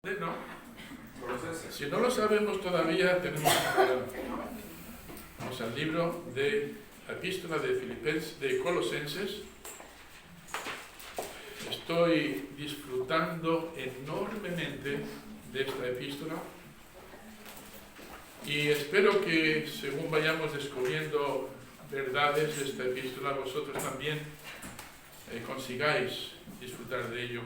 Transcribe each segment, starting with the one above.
No. Si no lo sabemos todavía, tenemos vamos al libro de la epístola de Colosenses. Estoy disfrutando enormemente de esta epístola y espero que según vayamos descubriendo verdades de esta epístola, vosotros también consigáis disfrutar de ello.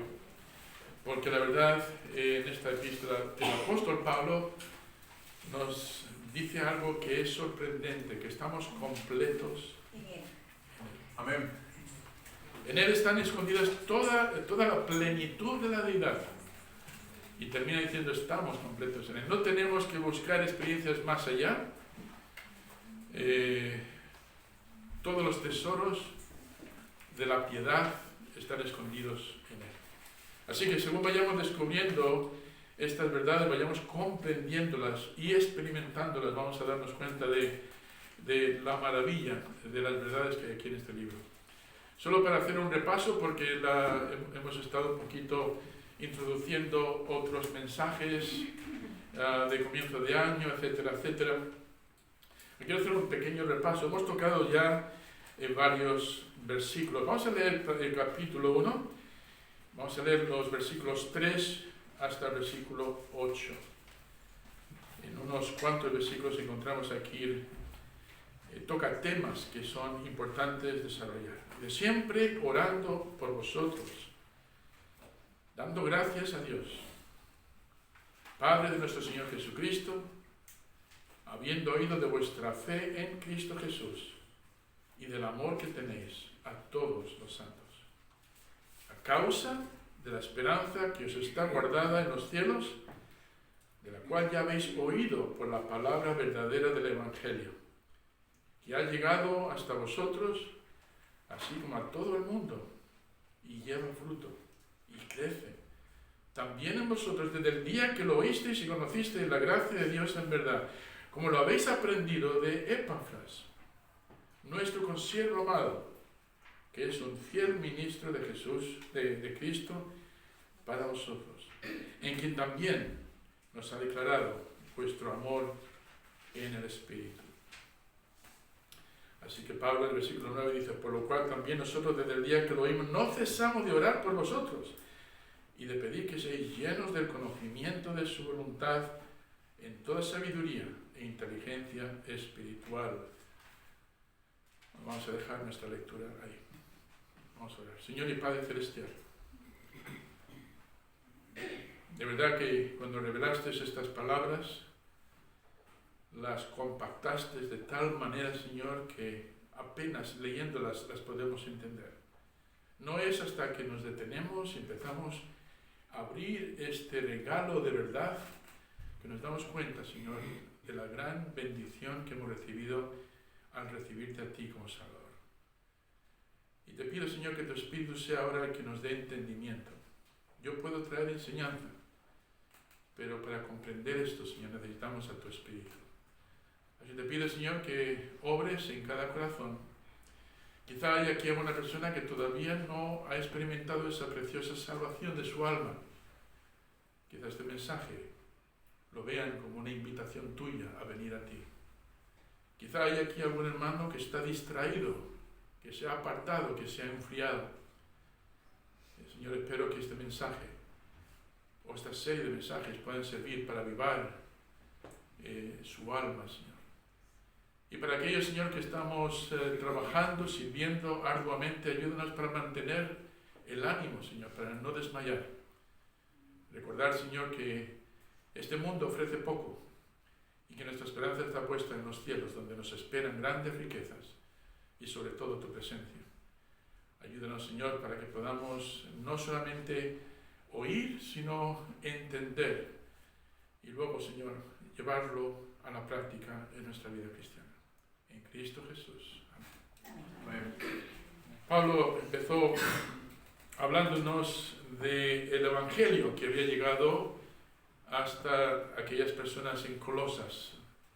Porque la verdad, en esta epístola, el apóstol Pablo nos dice algo que es sorprendente, que estamos completos. Amén. En él están escondidas toda la plenitud de la deidad. Y termina diciendo, estamos completos en él. No tenemos que buscar experiencias más allá. Todos los tesoros de la piedad están escondidos en él. Así que según vayamos descubriendo estas verdades, vayamos comprendiéndolas y experimentándolas, vamos a darnos cuenta de la maravilla de las verdades que hay aquí en este libro. Solo para hacer un repaso, porque hemos estado un poquito introduciendo otros mensajes de comienzo de año, etcétera, etcétera. Quiero hacer un pequeño repaso. Hemos tocado ya varios versículos. Vamos a leer el capítulo 1. Vamos a leer los versículos 3 hasta el versículo 8. En unos cuantos versículos encontramos aquí, toca temas que son importantes desarrollar. De siempre orando por vosotros, dando gracias a Dios, Padre de nuestro Señor Jesucristo, habiendo oído de vuestra fe en Cristo Jesús y del amor que tenéis a todos los santos, causa de la esperanza que os está guardada en los cielos, de la cual ya habéis oído por la palabra verdadera del Evangelio, que ha llegado hasta vosotros, así como a todo el mundo, y lleva fruto, y crece. También en vosotros, desde el día que lo oísteis y conocisteis la gracia de Dios en verdad, como lo habéis aprendido de Epafras, nuestro consiervo amado, que es un fiel ministro de Jesús, de Cristo, para vosotros, en quien también nos ha declarado vuestro amor en el Espíritu. Así que Pablo en el versículo 9 dice, por lo cual también nosotros desde el día que lo oímos no cesamos de orar por vosotros y de pedir que seáis llenos del conocimiento de su voluntad en toda sabiduría e inteligencia espiritual. Vamos a dejar nuestra lectura ahí. Vamos a orar. Señor y Padre Celestial, de verdad que cuando revelaste estas palabras, las compactaste de tal manera, Señor, que apenas leyéndolas las podemos entender. No es hasta que nos detenemos y empezamos a abrir este regalo de verdad que nos damos cuenta, Señor, de la gran bendición que hemos recibido al recibirte a ti como Salvador. Y te pido, Señor, que tu Espíritu sea ahora el que nos dé entendimiento. Yo puedo traer enseñanza, pero para comprender esto, Señor, necesitamos a tu Espíritu. Así te pido, Señor, que obres en cada corazón. Quizá haya aquí alguna persona que todavía no ha experimentado esa preciosa salvación de su alma. Quizá este mensaje lo vean como una invitación tuya a venir a ti. Quizá haya aquí algún hermano que está distraído, que se ha apartado, que se ha enfriado. Señor, espero que este mensaje o esta serie de mensajes puedan servir para avivar su alma, Señor. Y para aquellos, Señor, que estamos trabajando, sirviendo arduamente, ayúdanos para mantener el ánimo, Señor, para no desmayar. Recordar, Señor, que este mundo ofrece poco y que nuestra esperanza está puesta en los cielos, donde nos esperan grandes riquezas y sobre todo tu presencia. Ayúdanos, Señor, para que podamos no solamente oír, sino entender y luego, Señor, llevarlo a la práctica en nuestra vida cristiana. En Cristo Jesús. Amén. Pablo empezó hablándonos del Evangelio que había llegado hasta aquellas personas en Colosas.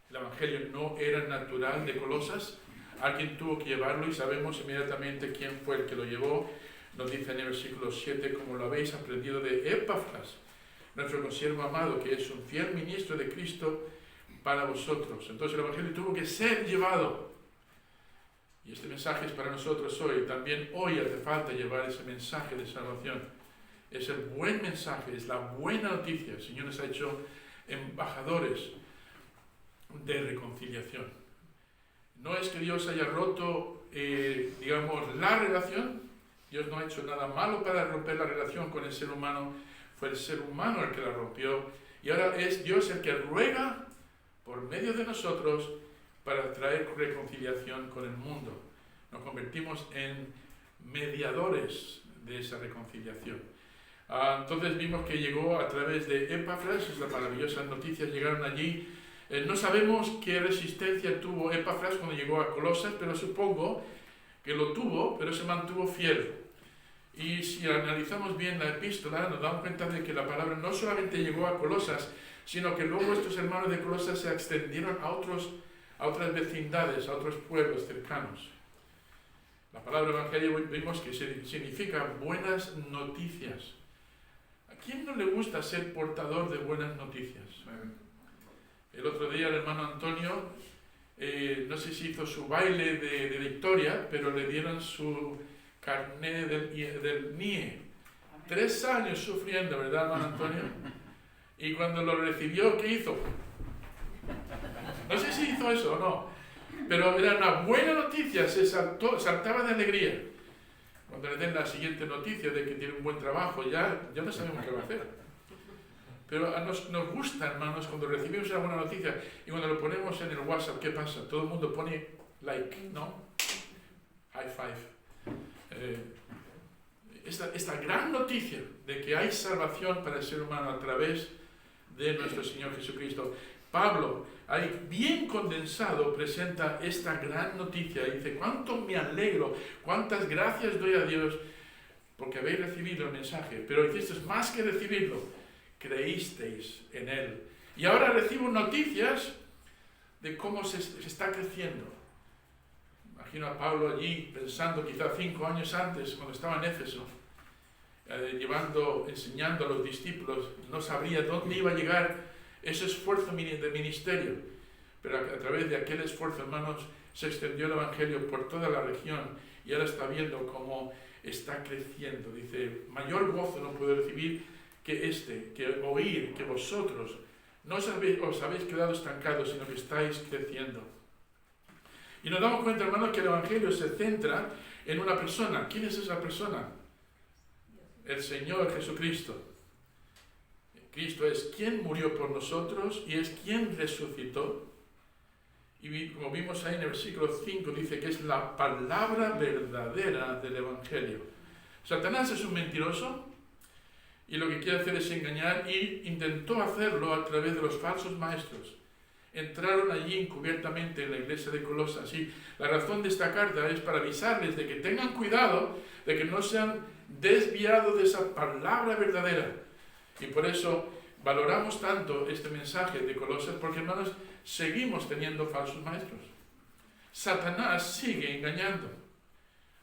El Evangelio no era natural de Colosas. Alguien tuvo que llevarlo y sabemos inmediatamente quién fue el que lo llevó. Nos dice en el versículo 7, como lo habéis aprendido de Epafras, nuestro consiervo amado, que es un fiel ministro de Cristo para vosotros. Entonces el Evangelio tuvo que ser llevado. Y este mensaje es para nosotros hoy. También hoy hace falta llevar ese mensaje de salvación. Es el buen mensaje, es la buena noticia. El Señor nos ha hecho embajadores de reconciliación. No es que Dios haya roto, digamos, la relación. Dios no ha hecho nada malo para romper la relación con el ser humano. Fue el ser humano el que la rompió. Y ahora es Dios el que ruega por medio de nosotros para traer reconciliación con el mundo. Nos convertimos en mediadores de esa reconciliación. Entonces vimos que llegó a través de Epafras, las maravillosas noticias llegaron allí. No sabemos qué resistencia tuvo Epafras cuando llegó a Colosas, pero supongo que lo tuvo, pero se mantuvo fiel. Y si analizamos bien la epístola, nos damos cuenta de que la palabra no solamente llegó a Colosas, sino que luego estos hermanos de Colosas se extendieron a otras vecindades, a otros pueblos cercanos. La palabra evangelio vimos que significa buenas noticias. ¿A quién no le gusta ser portador de buenas noticias? El otro día el hermano Antonio, no sé si hizo su baile de victoria, pero le dieron su carné del NIE. 3 años sufriendo, ¿verdad, hermano Antonio? Y cuando lo recibió, ¿qué hizo? No sé si hizo eso o no, pero era una buena noticia, saltaba de alegría. Cuando le den la siguiente noticia de que tiene un buen trabajo, ya no sabemos qué va a hacer. Pero nos gusta, hermanos, cuando recibimos una buena noticia y cuando lo ponemos en el WhatsApp, ¿qué pasa? Todo el mundo pone like, ¿no? High five. Esta gran noticia de que hay salvación para el ser humano a través de nuestro Señor Jesucristo. Pablo, ahí bien condensado, presenta esta gran noticia y dice: cuánto me alegro, cuántas gracias doy a Dios porque habéis recibido el mensaje, pero hicisteis más que recibirlo, creísteis en él. Y ahora recibo noticias de cómo se está creciendo. Imagino a Pablo allí pensando quizá 5 años antes, cuando estaba en Éfeso, enseñando a los discípulos, no sabría dónde iba a llegar ese esfuerzo de ministerio, pero a través de aquel esfuerzo, hermanos, se extendió el Evangelio por toda la región y ahora está viendo cómo está creciendo. Dice: mayor gozo no puedo recibir que oír que vosotros no os habéis quedado estancados, sino que estáis creciendo. Y nos damos cuenta, hermanos, que el Evangelio se centra en una persona. ¿Quién es esa persona? El Señor Jesucristo. Cristo es quien murió por nosotros y es quien resucitó. Y como vimos ahí en el versículo 5, dice que es la palabra verdadera del Evangelio. Satanás es un mentiroso y lo que quiere hacer es engañar, y intentó hacerlo a través de los falsos maestros. Entraron allí encubiertamente en la iglesia de Colosas, y la razón de esta carta es para avisarles de que tengan cuidado de que no sean desviados de esa palabra verdadera. Y por eso valoramos tanto este mensaje de Colosas, porque, hermanos, seguimos teniendo falsos maestros. Satanás sigue engañando.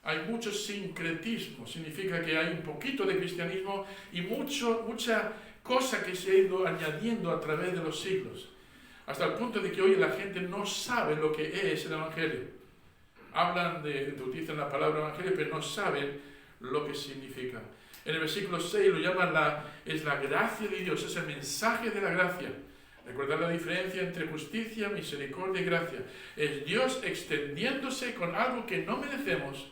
Hay mucho sincretismo, significa que hay un poquito de cristianismo y mucha cosa que se ha ido añadiendo a través de los siglos, hasta el punto de que hoy la gente no sabe lo que es el Evangelio. Utilizan la palabra Evangelio, pero no saben lo que significa. En el versículo 6 lo llaman es la gracia de Dios, es el mensaje de la gracia. Recordar la diferencia entre justicia, misericordia y gracia. Es Dios extendiéndose con algo que no merecemos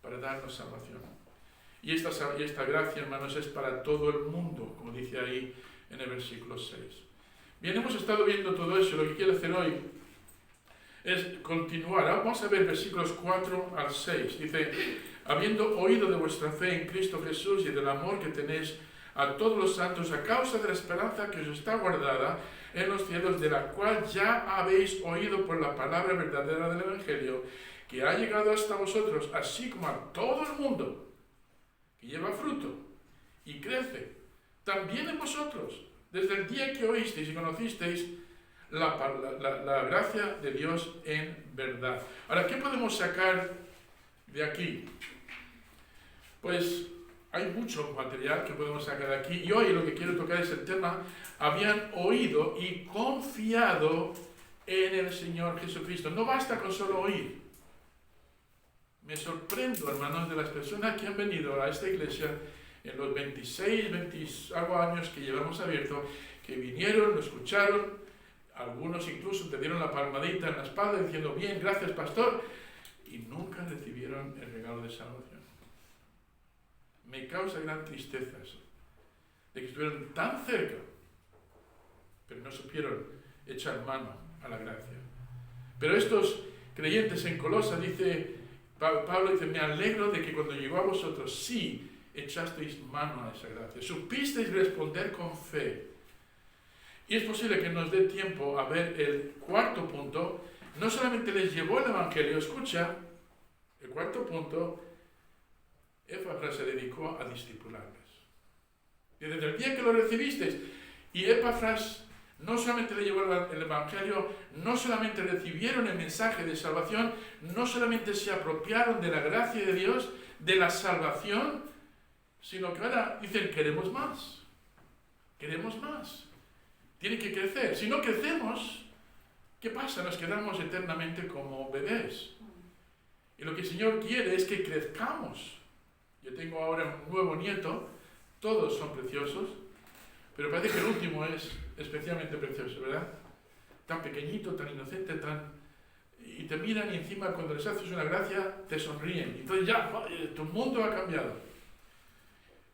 para darnos salvación. Y esta gracia, hermanos, es para todo el mundo, como dice ahí en el versículo 6. Bien, hemos estado viendo todo eso. Lo que quiero hacer hoy es continuar. Vamos a ver versículos 4 al 6. Dice: habiendo oído de vuestra fe en Cristo Jesús y del amor que tenéis a todos los santos, a causa de la esperanza que os está guardada en los cielos, de la cual ya habéis oído por la palabra verdadera del Evangelio, que ha llegado hasta vosotros, así como a todo el mundo, que lleva fruto y crece, también en vosotros, desde el día que oísteis y conocisteis la gracia de Dios en verdad. Ahora, ¿qué podemos sacar de aquí? Pues hay mucho material que podemos sacar de aquí, y hoy lo que quiero tocar es el tema: habían oído y confiado en el Señor Jesucristo. No basta con solo oír. Me sorprendo, hermanos, de las personas que han venido a esta iglesia en los 26, 20 algo años que llevamos abierto, que vinieron, lo escucharon, algunos incluso te dieron la palmadita en la espalda diciendo: bien, gracias pastor, y nunca recibieron el regalo de salvación. Me causa gran tristeza eso, de que estuvieron tan cerca, pero no supieron echar mano a la gracia. Pero estos creyentes en Colosas, dice Pablo, dice: me alegro de que cuando llegó a vosotros sí echasteis mano a esa gracia, supisteis responder con fe. Y es posible que nos dé tiempo a ver el cuarto punto. No solamente les llevó el Evangelio, escucha, el cuarto punto, Epafras se dedicó a discipularles. Y desde el día que lo recibisteis, y Epafras no solamente le llevó el Evangelio, no solamente recibieron el mensaje de salvación, no solamente se apropiaron de la gracia de Dios, de la salvación, sino que ahora dicen: queremos más, queremos más. Tiene que crecer. Si no crecemos, ¿qué pasa? Nos quedamos eternamente como bebés. Y lo que el Señor quiere es que crezcamos. Yo tengo ahora un nuevo nieto, todos son preciosos, pero parece que el último es especialmente precioso, ¿verdad? Tan pequeñito, tan inocente, y te miran, y encima cuando les haces una gracia te sonríen. Entonces ya, tu mundo ha cambiado.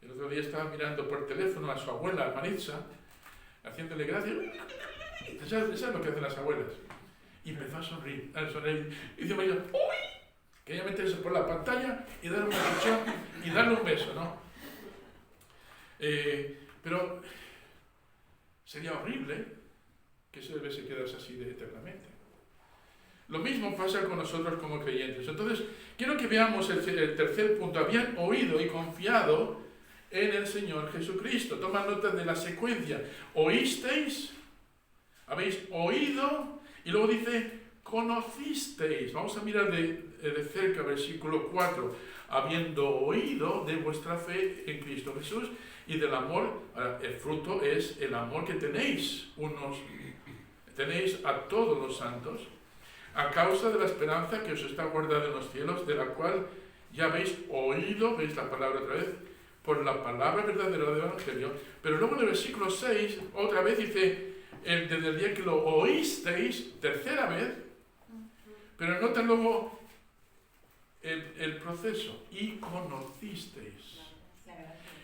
El otro día estaba mirando por teléfono a su abuela, Maritza, haciéndole gracia. ¿Sabes lo que hacen las abuelas? Y empezó a sonreír. Y dice María: ¡uy! Quería meterse por la pantalla y darle una cuchara y darle un beso, ¿no? Pero sería horrible que ese bebé se quedase así de eternamente. Lo mismo pasa con nosotros como creyentes. Entonces, quiero que veamos el tercer punto. Habían oído y confiado en el Señor Jesucristo. Toma nota de la secuencia. Oísteis, habéis oído, y luego dice: conocisteis. Vamos a mirar de cerca versículo 4. Habiendo oído de vuestra fe en Cristo Jesús y del amor. Ahora, el fruto es el amor que tenéis a todos los santos, a causa de la esperanza que os está guardada en los cielos, de la cual ya habéis oído, veis la palabra otra vez, por la palabra verdadera del Evangelio. Pero luego en el versículo 6, otra vez dice: desde el día que lo oísteis, tercera vez, pero nota luego el proceso: y conocisteis.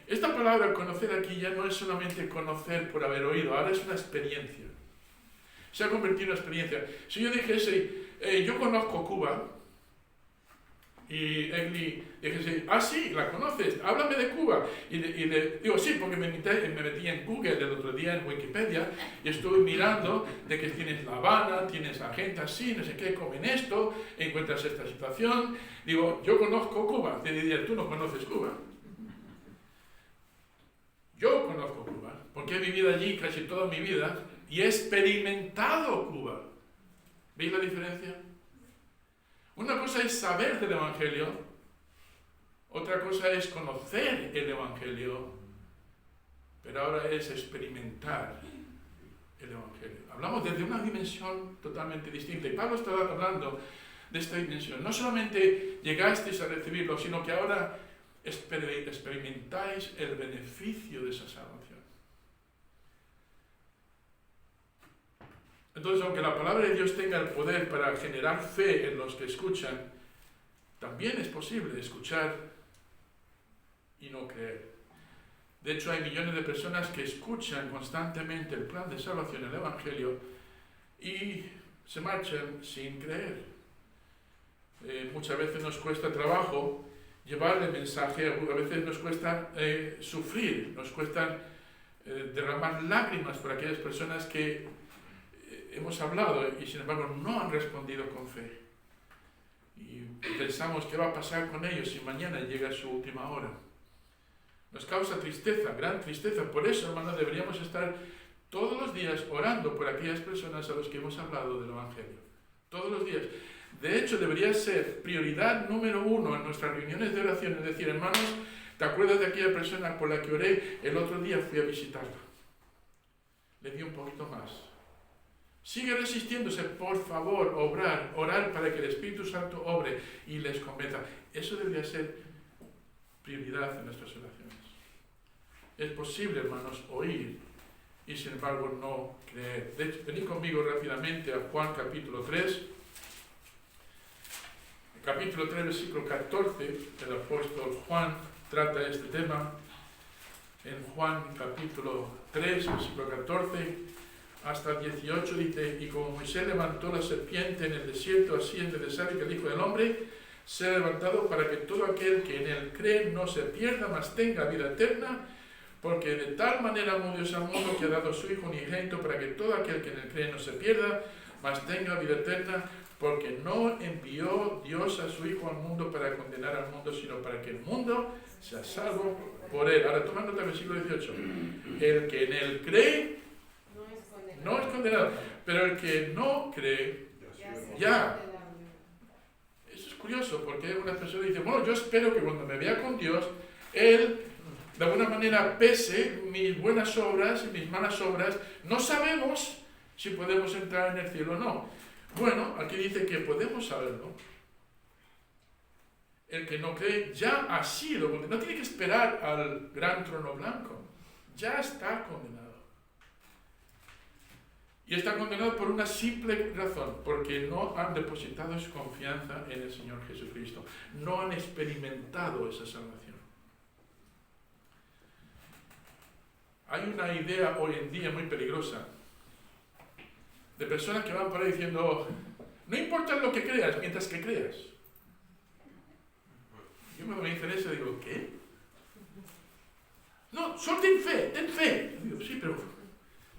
Esta palabra conocer aquí ya no es solamente conocer por haber oído, ahora es una experiencia. Se ha convertido en una experiencia. Si yo dijese: yo conozco Cuba, y Egli dijese: ah, sí, la conoces, háblame de Cuba. Y le digo: sí, porque me metí en Google el otro día, en Wikipedia, y estuve mirando de que tienes La Habana, tienes a gente así, no sé qué, comen esto, encuentras esta situación. Digo: yo conozco Cuba. Te diría: tú no conoces Cuba. Yo conozco Cuba, porque he vivido allí casi toda mi vida y he experimentado Cuba. ¿Veis la diferencia? Una cosa es saber del Evangelio, otra cosa es conocer el Evangelio, pero ahora es experimentar el Evangelio. Hablamos desde una dimensión totalmente distinta, y Pablo está hablando de esta dimensión. No solamente llegasteis a recibirlo, sino que ahora experimentáis el beneficio de esa salvación. Entonces, aunque la palabra de Dios tenga el poder para generar fe en los que escuchan, también es posible escuchar y no creer. De hecho, hay millones de personas que escuchan constantemente el plan de salvación, el Evangelio, y se marchan sin creer. Muchas veces nos cuesta trabajo llevar el mensaje, a veces nos cuesta sufrir, nos cuesta derramar lágrimas por aquellas personas que hemos hablado y sin embargo no han respondido con fe. Y pensamos: ¿qué va a pasar con ellos si mañana llega su última hora? Nos causa tristeza, gran tristeza. Por eso, hermanos, deberíamos estar todos los días orando por aquellas personas a las que hemos hablado del Evangelio. Todos los días. De hecho, debería ser prioridad número 1 en nuestras reuniones de oración, es decir: hermanos, ¿Te acuerdas de aquella persona por la que oré? El otro día fui a visitarla. Le di un poquito más. Sigue resistiéndose, por favor, orar para que el Espíritu Santo obre y les convenza. Eso debería ser prioridad en nuestras oraciones. Es posible, hermanos, oír y sin embargo no creer. De hecho, venid conmigo rápidamente a Juan capítulo 3. Capítulo 3, versículo 14, el apóstol Juan trata este tema. En Juan capítulo 3, versículo 14 hasta el 18 dice: y como Moisés levantó la serpiente en el desierto, así es necesario que el Hijo del Hombre sea levantado, para que todo aquel que en él cree no se pierda, mas tenga vida eterna. Porque de tal manera amó Dios al mundo que ha dado a su Hijo unigénito, para que todo aquel que en él cree no se pierda, mas tenga vida eterna. Porque no envió Dios a su Hijo al mundo para condenar al mundo, sino para que el mundo sea salvo por él. Ahora tomando el versículo 18. El que en él cree no es condenado, pero el que no cree ya. Eso es curioso, porque algunas personas dicen: bueno, yo espero que cuando me vea con Dios, Él de alguna manera pese mis buenas obras y mis malas obras. No sabemos si podemos entrar en el cielo o no. Bueno, aquí dice que podemos saberlo. El que no cree ya ha sido condenado. No tiene que esperar al gran trono blanco. Ya está condenado. Y está condenado por una simple razón: porque no han depositado su confianza en el Señor Jesucristo. No han experimentado esa salvación. Hay una idea hoy en día muy peligrosa de personas que van por ahí diciendo: no importa lo que creas, mientras que creas. Yo me interesa y digo: ¿qué? No, solo ten fe. Digo: sí, pero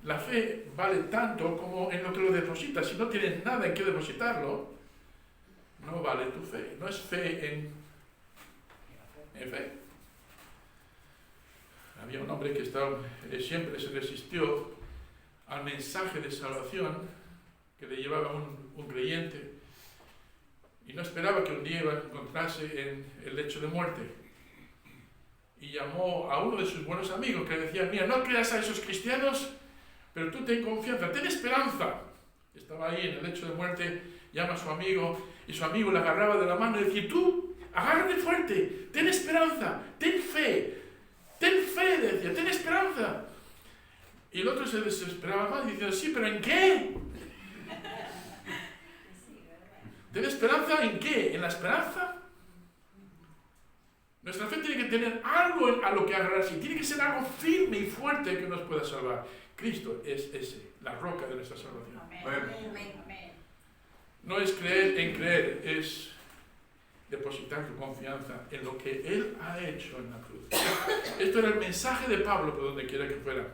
la fe vale tanto como en lo que lo depositas. Si no tienes nada en que depositarlo, no vale tu fe. No es fe en fe. Había un hombre que siempre se resistió al mensaje de salvación que le llevaba un creyente, y no esperaba que un día iba a encontrarse en el lecho de muerte. Y llamó a uno de sus buenos amigos que le decía: mira, no creas a esos cristianos, pero tú ten confianza, ten esperanza. Estaba ahí en el lecho de muerte, llama a su amigo, y su amigo le agarraba de la mano y decía: tú, agárrate fuerte, ten esperanza, ten fe, decía, ten esperanza. Y el otro se desesperaba más diciendo: sí, pero ¿en qué? ¿Ten esperanza en qué? ¿En la esperanza? Nuestra fe tiene que tener algo a lo que agarrarse, tiene que ser algo firme y fuerte que nos pueda salvar. Cristo es la roca de nuestra salvación. Amén. No es creer en creer, es depositar tu confianza en lo que Él ha hecho en la cruz. Esto era el mensaje de Pablo por donde quiera que fuera.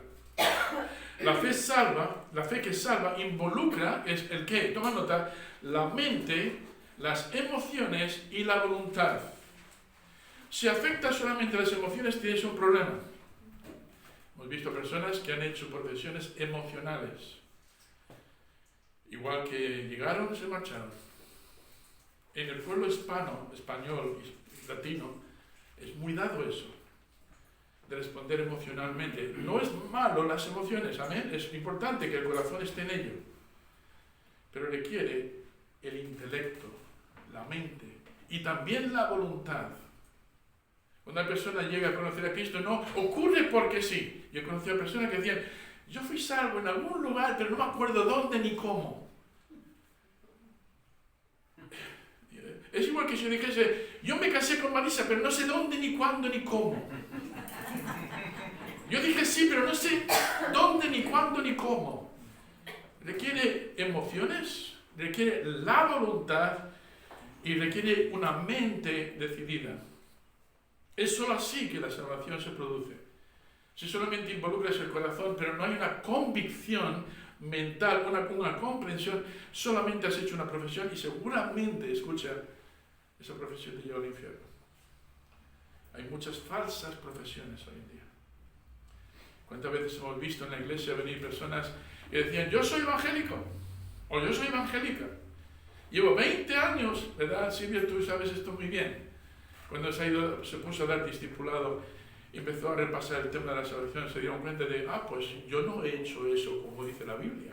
La fe que salva involucra, es el qué, toma nota, la mente, las emociones y la voluntad. Si afecta solamente las emociones, tienes un problema. Hemos visto personas que han hecho profesiones emocionales. Igual que llegaron, se marcharon. En el pueblo español y latino, es muy dado eso, de responder emocionalmente. No es malo las emociones, amén. Es importante que el corazón esté en ello. Pero requiere el intelecto, la mente y también la voluntad. Cuando una persona llega a conocer a Cristo, no ocurre porque sí. Yo conocí a personas que decían: yo fui salvo en algún lugar, pero no me acuerdo dónde ni cómo. Es igual que si yo dijese: yo me casé con Marisa, pero no sé dónde, ni cuándo, ni cómo. Yo dije sí, pero no sé dónde, ni cuándo, ni cómo. Requiere emociones, requiere la voluntad y requiere una mente decidida. Es solo así que la salvación se produce. Si solamente involucras el corazón, pero no hay una convicción mental, una comprensión, solamente has hecho una profesión y seguramente, escucha, esa profesión te lleva al infierno. Hay muchas falsas profesiones hoy en día. ¿Cuántas veces hemos visto en la iglesia venir personas que decían: yo soy evangélico o yo soy evangélica? Llevo 20 años, ¿verdad, Silvia? Tú sabes esto muy bien. Cuando se puso a dar discipulado y empezó a repasar el tema de la salvación, se dieron cuenta de, pues yo no he hecho eso como dice la Biblia.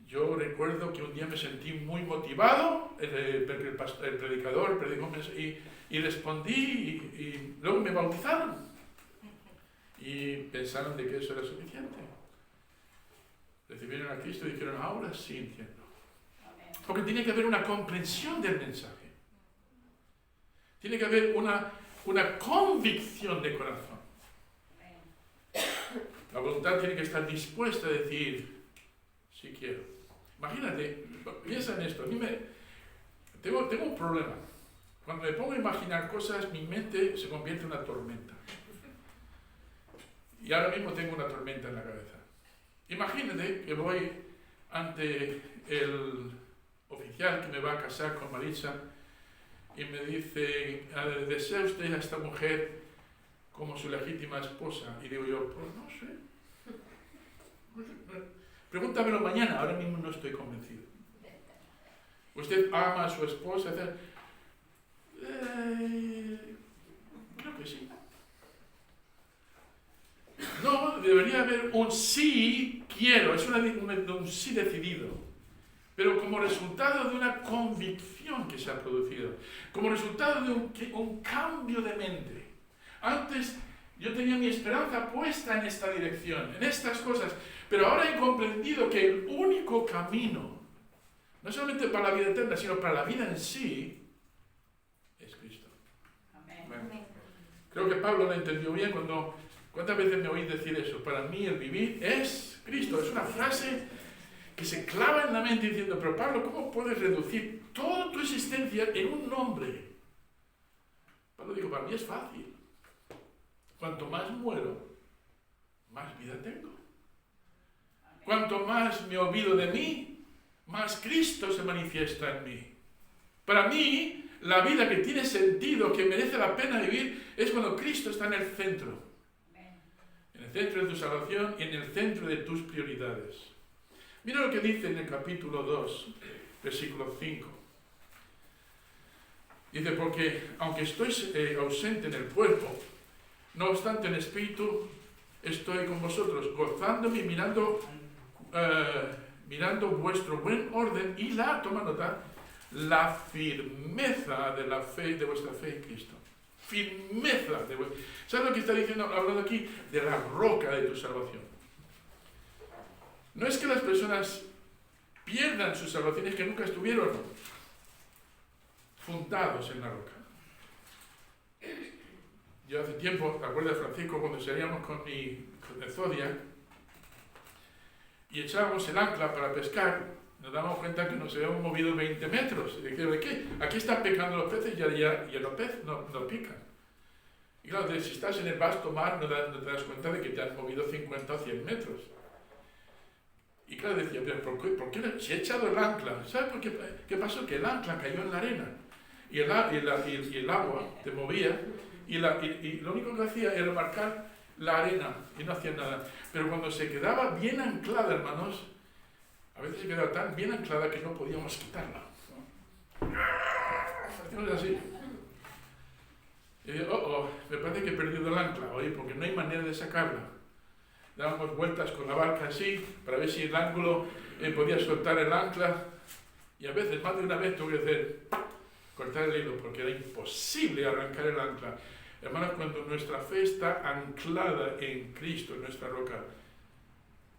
Yo recuerdo que un día me sentí muy motivado, el predicador predicó y respondí y luego me bautizaron. Y pensaron de que eso era suficiente. Recibieron a Cristo y dijeron, ahora sí entiendo. Porque tiene que haber una comprensión del mensaje. Tiene que haber una convicción de corazón. La voluntad tiene que estar dispuesta a decir, sí quiero. Imagínate, piensa en esto. Tengo un problema. Cuando me pongo a imaginar cosas, mi mente se convierte en una tormenta. Y ahora mismo tengo una tormenta en la cabeza. Imagínate que voy ante el oficial que me va a casar con Maritza y me dice, ¿desea usted a esta mujer como su legítima esposa? Y digo yo, pues no sé. Pregúntamelo mañana, ahora mismo no estoy convencido. ¿Usted ama a su esposa? Creo que sí. No, debería haber un sí quiero, es un sí decidido, pero como resultado de una convicción que se ha producido, como resultado de un cambio de mente. Antes yo tenía mi esperanza puesta en esta dirección, en estas cosas, pero ahora he comprendido que el único camino, no solamente para la vida eterna, sino para la vida en sí, es Cristo. Amén. Creo que Pablo lo entendió bien ¿cuántas veces me oís decir eso? Para mí el vivir es Cristo. Es una frase que se clava en la mente diciendo, pero Pablo, ¿cómo puedes reducir toda tu existencia en un nombre? Pablo dijo, para mí es fácil. Cuanto más muero, más vida tengo. Cuanto más me olvido de mí, más Cristo se manifiesta en mí. Para mí, la vida que tiene sentido, que merece la pena vivir, es cuando Cristo está en el centro. En el centro de tu salvación y en el centro de tus prioridades. Mira lo que dice en el capítulo 2, versículo 5. Dice, porque aunque estoy ausente en el cuerpo, no obstante en espíritu estoy con vosotros, gozándome y mirando vuestro buen orden y toma nota, la firmeza de la fe, de vuestra fe en Cristo. Firmeza de vuestra. ¿Sabes lo que está diciendo, hablando aquí? De la roca de tu salvación. No es que las personas pierdan su salvación, es que nunca estuvieron fundados en la roca. Yo hace tiempo, ¿te acuerdas, Francisco, cuando salíamos con Zodia y echábamos el ancla para pescar, nos damos cuenta que nos habíamos movido 20 metros. Y dije, ¿de qué? Aquí están pecando los peces y los peces no pican. Y claro, si estás en el vasto mar no te das cuenta de que te has movido 50 o 100 metros. Y claro, decía, pero ¿por qué se ha echado el ancla? ¿Sabes por qué pasó? Que el ancla cayó en la arena y el agua te movía y lo único que hacía era marcar la arena y no hacía nada. Pero cuando se quedaba bien anclada, hermanos, a veces se quedaba tan bien anclada que no podíamos quitarla. Hacíamos así. Y digo, me parece que he perdido el ancla, oye, porque no hay manera de sacarla. Dábamos vueltas con la barca así, para ver si el ángulo podía soltar el ancla. Y a veces, más de una vez, tuve que cortar el hilo, porque era imposible arrancar el ancla. Hermanos, cuando nuestra fe está anclada en Cristo, en nuestra roca,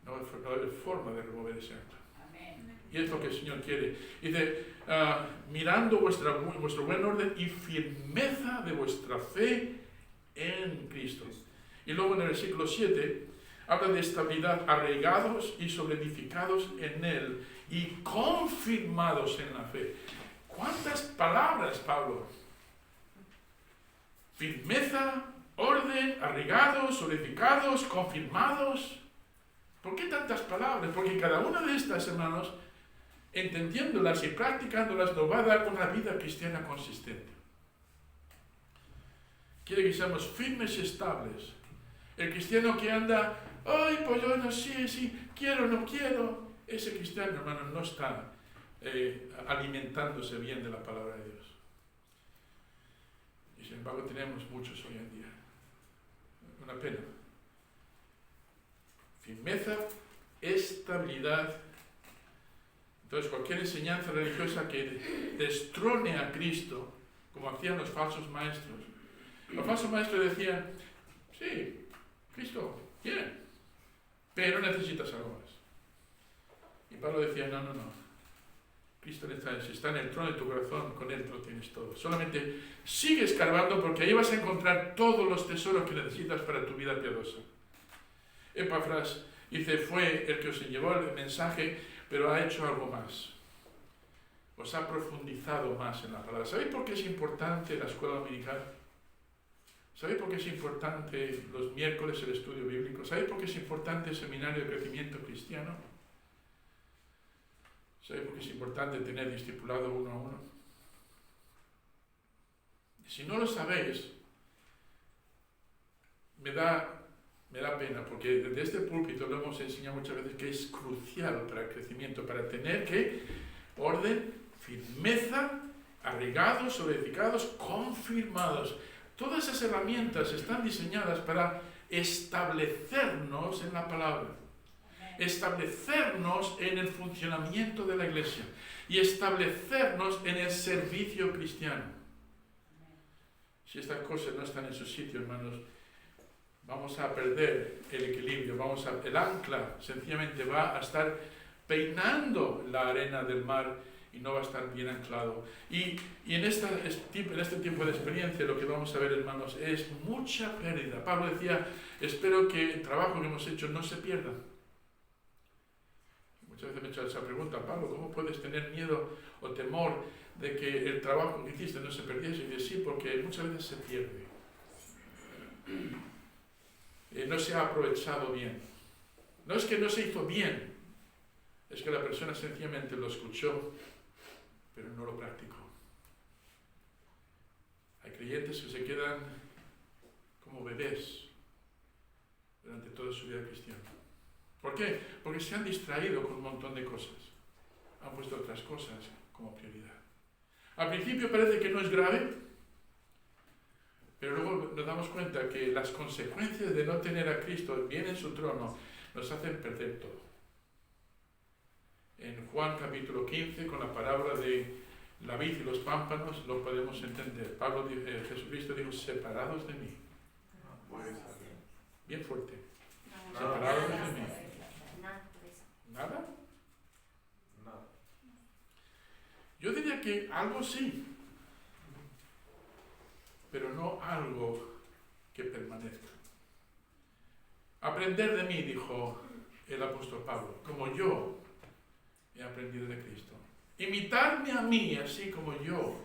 no hay forma de remover ese ancla. Y es lo que el Señor quiere. Dice, mirando vuestro buen orden y firmeza de vuestra fe en Cristo. Y luego en el versículo 7, habla de estabilidad, arraigados y solidificados en Él y confirmados en la fe. ¿Cuántas palabras, Pablo? Firmeza, orden, arraigados, solidificados, confirmados. ¿Por qué tantas palabras? Porque cada una de estas, hermanos, entendiéndolas y practicándolas, nos va a dar una vida cristiana consistente. Quiere que seamos firmes y estables. El cristiano que anda, ay, pues yo no sé si quiero o no quiero, ese cristiano, hermano, no está alimentándose bien de la palabra de Dios. sin embargo tenemos muchos hoy en día. Una pena. Firmeza, estabilidad. Entonces cualquier enseñanza religiosa que destrone a Cristo, como hacían los falsos maestros. Los falsos maestros decían, sí, Cristo, bien, pero necesitas algo más. Y Pablo decía, no. Cristo si está en el trono de tu corazón, con Él lo tienes todo. Solamente sigue escarbando porque ahí vas a encontrar todos los tesoros que necesitas para tu vida piadosa. Epafras dice, fue el que os llevó el mensaje, pero ha hecho algo más. Os ha profundizado más en la palabra. ¿Sabéis por qué es importante la escuela dominical? ¿Sabéis por qué es importante los miércoles el estudio bíblico? ¿Sabéis por qué es importante el seminario de crecimiento cristiano? ¿Sabéis por qué es importante tener discipulado uno a uno? Si no lo sabéis, me da pena, porque desde este púlpito lo hemos enseñado muchas veces que es crucial para el crecimiento, para tener que orden, firmeza, arraigados, solidificados, confirmados. Todas esas herramientas están diseñadas para establecernos en la palabra, establecernos en el funcionamiento de la iglesia y establecernos en el servicio cristiano. Si estas cosas no están en su sitio, hermanos, vamos a perder el equilibrio, el ancla sencillamente va a estar peinando la arena del mar y no va a estar bien anclado. Y en este tiempo de experiencia lo que vamos a ver, hermanos, es mucha pérdida. Pablo decía, espero que el trabajo que hemos hecho no se pierda. Muchas veces me he hecho esa pregunta, Pablo, ¿cómo puedes tener miedo o temor de que el trabajo que hiciste no se perdiese? Y dice, sí, porque muchas veces se pierde. No se ha aprovechado bien. No es que no se hizo bien, es que la persona sencillamente lo escuchó, pero no lo practicó. Hay creyentes que se quedan como bebés durante toda su vida cristiana. ¿Por qué? Porque se han distraído con un montón de cosas. Han puesto otras cosas como prioridad. Al principio parece que no es grave, pero luego nos damos cuenta que las consecuencias de no tener a Cristo bien en su trono nos hacen perder todo. En Juan capítulo 15, con la parábola de la vid y los pámpanos, lo podemos entender. Jesucristo dijo, separados de mí. Bien fuerte. Separados de mí. ¿Nada? Yo diría que algo sí, pero no algo que permanezca. Aprender de mí, dijo el apóstol Pablo, como yo he aprendido de Cristo. Imitarme a mí, así como yo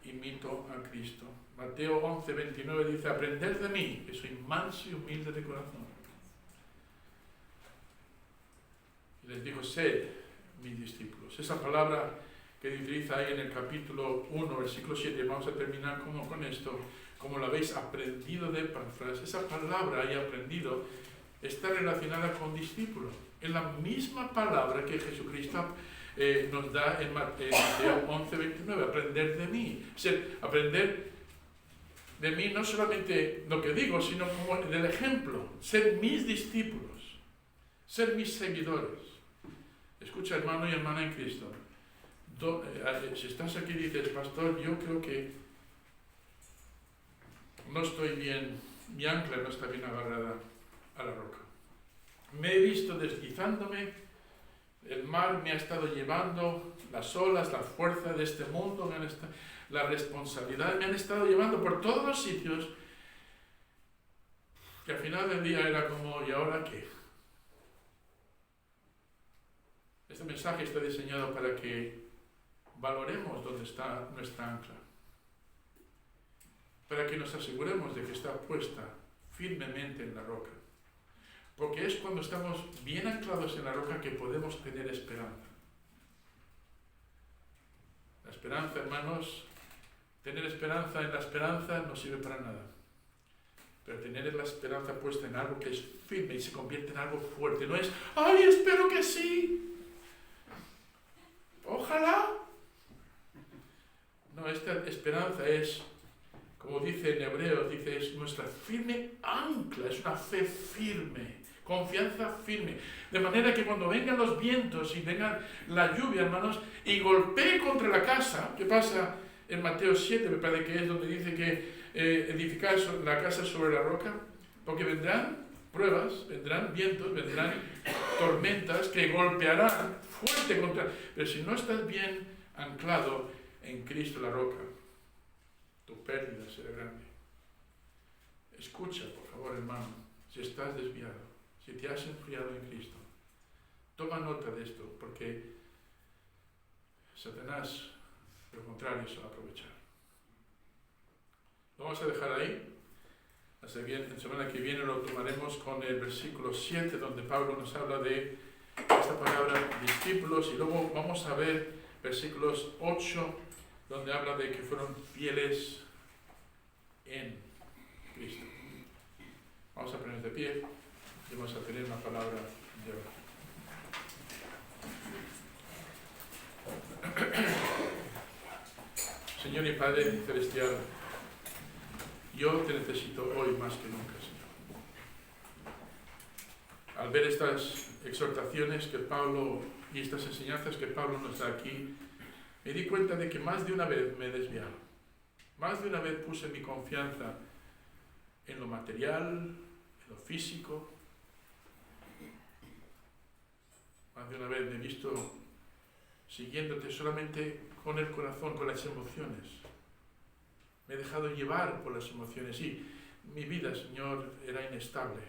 imito a Cristo. Mateo 11, 29 dice, aprended de mí, que soy manso y humilde de corazón. Y les dijo, sed mis discípulos. Esa palabra que utiliza ahí en el capítulo 1, versículo 7, vamos a terminar con esto, como la habéis aprendido de Epafras, esa palabra ahí aprendido está relacionada con discípulo. Es la misma palabra que Jesucristo nos da en Mateo 11, 29, aprender de mí. O sea, aprender de mí no solamente lo que digo, sino como del ejemplo, ser mis discípulos, ser mis seguidores. Escucha, hermano y hermana en Cristo. Si estás aquí y dices, pastor, yo creo que no estoy bien, mi ancla no está bien agarrada a la roca. Me he visto deslizándome, el mar me ha estado llevando, las olas, la fuerza de este mundo, la responsabilidad, me han estado llevando por todos los sitios, que al final del día era como, ¿y ahora qué? Este mensaje está diseñado para que valoremos dónde está nuestra ancla, para que nos aseguremos de que está puesta firmemente en la roca, porque es cuando estamos bien anclados en la roca que podemos tener esperanza. La esperanza, hermanos, tener esperanza en la esperanza no sirve para nada, pero tener la esperanza puesta en algo que es firme y se convierte en algo fuerte, no es, ¡ay, espero que sí! ¡Ojalá! No, esta esperanza es Como dice en Hebreos, dice, es nuestra firme ancla, es una fe firme, confianza firme. De manera que cuando vengan los vientos y venga la lluvia, hermanos, y golpee contra la casa, ¿qué pasa en Mateo 7? Me parece que es donde dice que edificar la casa sobre la roca, porque vendrán pruebas, vendrán vientos, vendrán tormentas que golpearán fuerte contra... Pero si no estás bien anclado en Cristo la roca, tu pérdida será grande. Escucha, por favor, hermano, si estás desviado, si te has enfriado en Cristo, toma nota de esto, porque Satanás, lo contrario, se va a aprovechar. Lo vamos a dejar ahí. La semana que viene lo tomaremos con el versículo 7, donde Pablo nos habla de esta palabra discípulos, y luego vamos a ver versículos 8, donde habla de que fueron fieles en Cristo. Vamos a ponernos de pie y vamos a tener una palabra de oración. Señor y Padre Celestial, yo te necesito hoy más que nunca, Señor. Al ver estas exhortaciones que Pablo y estas enseñanzas que Pablo nos da aquí, me di cuenta de que más de una vez me he desviado. Más de una vez puse mi confianza en lo material, en lo físico. Más de una vez me he visto siguiéndote solamente con el corazón, con las emociones. Me he dejado llevar por las emociones. Sí, mi vida, Señor, era inestable.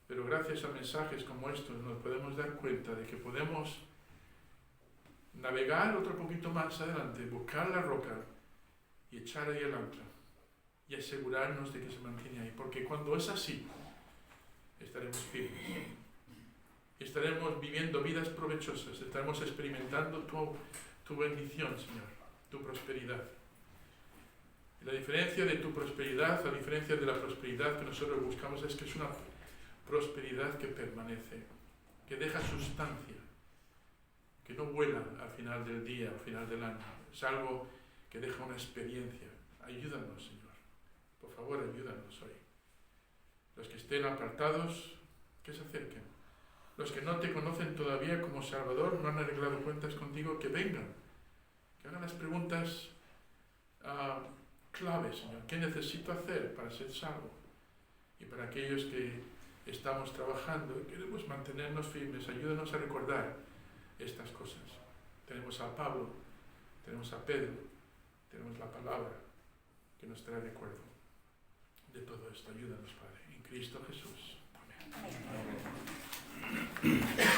Pero gracias a mensajes como estos nos podemos dar cuenta de que podemos navegar otro poquito más adelante, buscar la roca y echar ahí el ancla y asegurarnos de que se mantiene ahí. Porque cuando es así, estaremos firmes. Estaremos viviendo vidas provechosas. Estaremos experimentando tu bendición, Señor, tu prosperidad. La diferencia de tu prosperidad, la diferencia de la prosperidad que nosotros buscamos es que es una prosperidad que permanece, que deja sustancia, que no vuela al final del día, al final del año. Es algo que deja una experiencia. Ayúdanos, Señor. Por favor, ayúdanos hoy. Los que estén apartados, que se acerquen. Los que no te conocen todavía como Salvador, no han arreglado cuentas contigo, que vengan. Que hagan las preguntas clave, Señor. ¿Qué necesito hacer para ser salvo? Y para aquellos que estamos trabajando y queremos mantenernos firmes, ayúdanos a recordar estas cosas. Tenemos a Pablo, tenemos a Pedro, tenemos la palabra que nos trae recuerdo de todo esto. Ayúdanos, Padre, en Cristo Jesús. Amén.